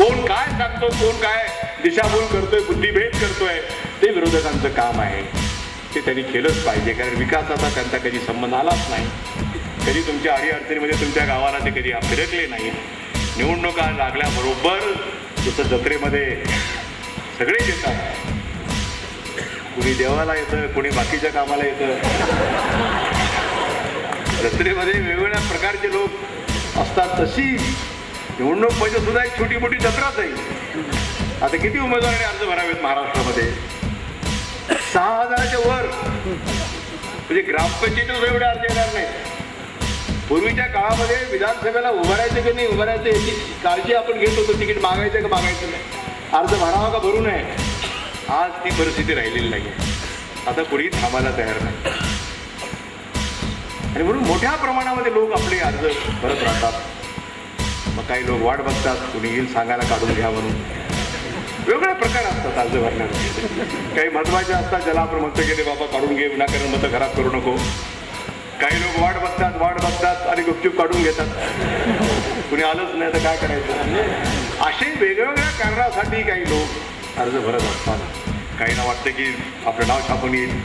कोण काय सांगतो, कोण काय दिशाभूल करतोय, बुद्धिभेद करतोय, ते विरोधकांचं काम आहे. ते त्यांनी केलंच पाहिजे, कारण विकासाचा त्यांचा कधी संबंध आलाच नाही. कधी तुमच्या अडीअडचणीमध्ये तुमच्या गावाला ते कधी फिरकले नाही. निवडणुका लागल्याबरोबर जसं जत्रेमध्ये सगळे येतात, कुणी देवाला येतं, कुणी बाकीच्या कामाला येतं. जत्रेमध्ये वेगवेगळ्या प्रकारचे लोक असतात. तशी निवडणूक म्हणजे सुद्धा एक छोटी मोठी जत्राच आहे. आता किती उमेदवारांनी अर्ज भरावेत महाराष्ट्रामध्ये? 6,000च्या वर. म्हणजे ग्रामपंचायतीवर एवढे अर्ज येणार नाही. पूर्वीच्या काळामध्ये विधानसभेला उभारायचं की नाही उभारायचं याची काळजी आपण घेत होतो. तिकीट मागायचं का मागायचं नाही, अर्ज भरावा का भरू नये. आज ती परिस्थिती राहिलेली नाही. आता कोणी थांबायला तयार नाही आणि म्हणून मोठ्या प्रमाणामध्ये लोक आपले अर्ज भरत राहतात. मग काही लोक वाट बघतात, कुणी येईल सांगायला काढून घ्या म्हणून. वेगवेगळे प्रकार असतात अर्ज भरण्याचे. काही महत्वाचे असतात ज्याला आपण म्हणतो की ते बाबा काढून घे, विनाकारण मतं खराब करू नको. काही लोक वाट बघतात आणि गुपचूप काढून घेतात. कुणी आलंच नाही तर काय करायचं. असे वेगवेगळ्या कारणासाठी काही लोक अर्ज भरत असतात. काहींना वाटतं की आपलं नाव छापून येईल,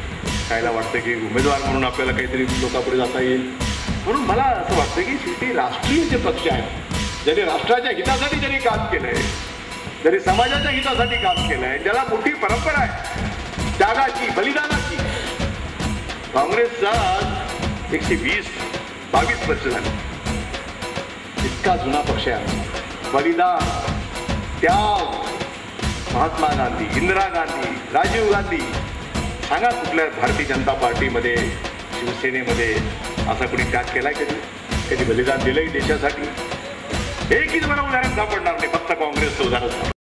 काहीला वाटतं की उमेदवार म्हणून आपल्याला काहीतरी लोकांपुढे जाता येईल. म्हणून मला असं वाटतं की शेवटी राष्ट्रीय जे पक्ष आहेत, ज्यांनी राष्ट्राच्या हितासाठी ज्यांनी काम केलंय, ज्यांनी समाजाच्या हितासाठी काम केलंय, ज्याला मोठी परंपरा आहे त्यागाची, बलिदानाची. काँग्रेसचा 122 वर्ष झाली. इतका जुना पक्ष आहे. बलिदान, त्याग, महात्मा गांधी, इंदिरा गांधी, राजीव गांधी. सांगा कुठल्या भारतीय जनता पार्टीमध्ये, शिवसेनेमध्ये असा कोणी त्याग केलाय कधी बलिदान दिलंय देशासाठी? एकही मला उदाहरण सापडणार नाही. फक्त काँग्रेसचं उदाहरण.